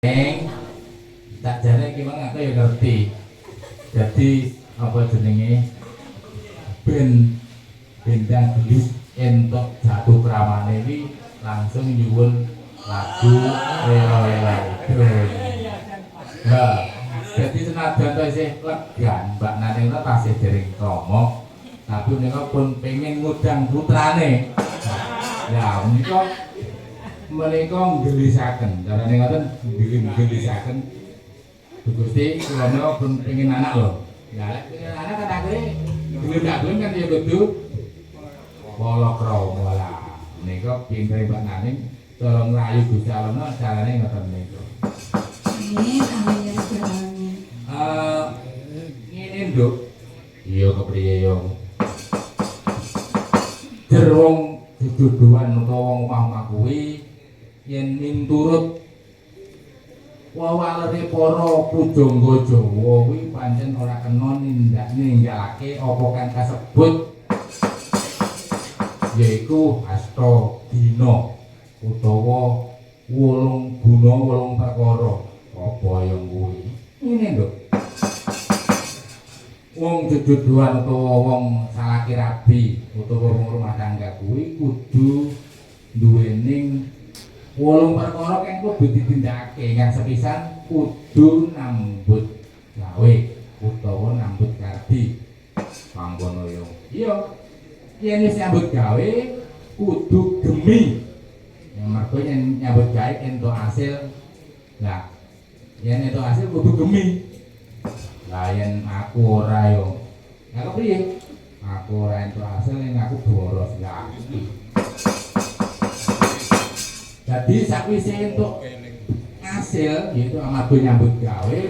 tak jane iki mang aku ya ngerti. Jadi apa jenenge ben bendang gelis entuk jatuh kramane iki langsung nyuwun lagu ela-ela itu. Nah, jadi senajan to isih legan Mbak Naneng ta tasih dereng krama, tapi menika pun pengen ngudang putrane. Ya, menika nggelisaken, carane ngoten nggelisaken. Gusti kula menika pun pengen anak lho. Ya lek pengen anak kan akhire gelem kan ya kudu palakrama lah. Menika pintere Mbak Naneng cara nglayu Gusti Allah carane ngoten menika. Amin, amin ya rabbal alamin. Ngene Nduk. Iya kepriye yo. Jerwong duduhan utawa wong omah kuwi yen minturut wawalane para pujangga Jawa kuwi pancen ora kena ninggalake apa kang kasebut yaiku hasta dina utawa 8 guna 8 perkara apa yang kuwi ngene lho wong duduhan utawa wong salaki rabi utawa wong rumah tangga kuwi kudu duwening 8 perkara kang kudu ditindakake kang sepisan kudu nambut gawe utawa nambut kardi mangkono yo iya yen wis nyambut gawe kudu gemi yang mergo yen nyambut gawe entuk hasil lah yen entuk hasil kudu gemi lah yen aku ora yo ya kepriye aku ora entuk hasil yen aku boros ya jadi sakwise entuk hasil yaitu amarga nyambut gawe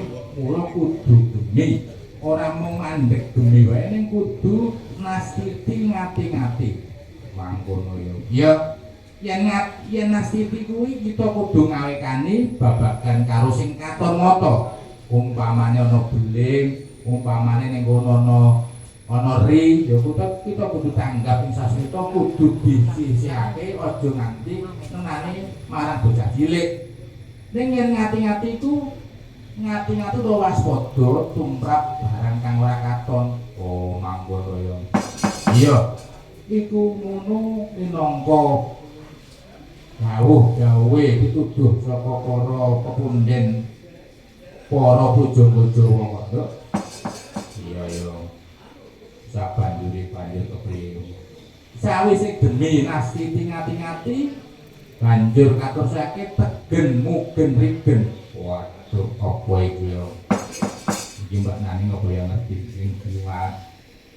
mula kudu gemi ora mung mandek gemi wae ning kudu nastiti ngati-ngati mangkono yo iya yen nastiti kuwi kita kudu ngawekani babagan karo sing katon mata umpamane ana beling umpamane ning kono ana ri ya kita kudu tanggap ing sasmita kudu disisihake aja nganti nenane marang bocah cilik ning yen ngati-ngati iku ngati-ngati to waspada tumrap barang kang ora katon oh mangkono ya iya iku ngono minangka dawuh pituduh saka para pepunden para bojo-bojo wong kok iya yo sabanjure banjur kepriye sawise gemi nastiti ngati-ngati banjur katersake tegen mugen rigen waduh apa iki yo iki Mbak Nani apa yang ngerti sing kuat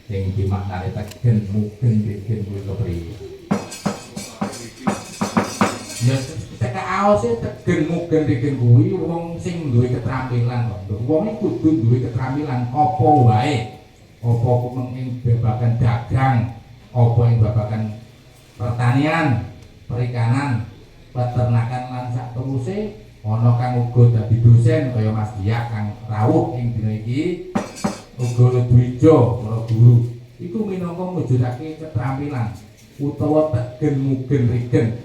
sing dimaknani tegen mugen rigen kuwi kepriye ya ketika awase tegen mugen rigen kuwi wong sing duwe keterampilan kok wong iki kudu duwe keterampilan apa wae apa ing babagan dagang apa ing babagan pertanian perikanan peternakan lan sak teruse ana kang uga dadi dosen kaya Mas Diak kang rawuh ing dina iki uga Dwijo para guru iku minangka mujudake keterampilan utawa tegen mugen rigen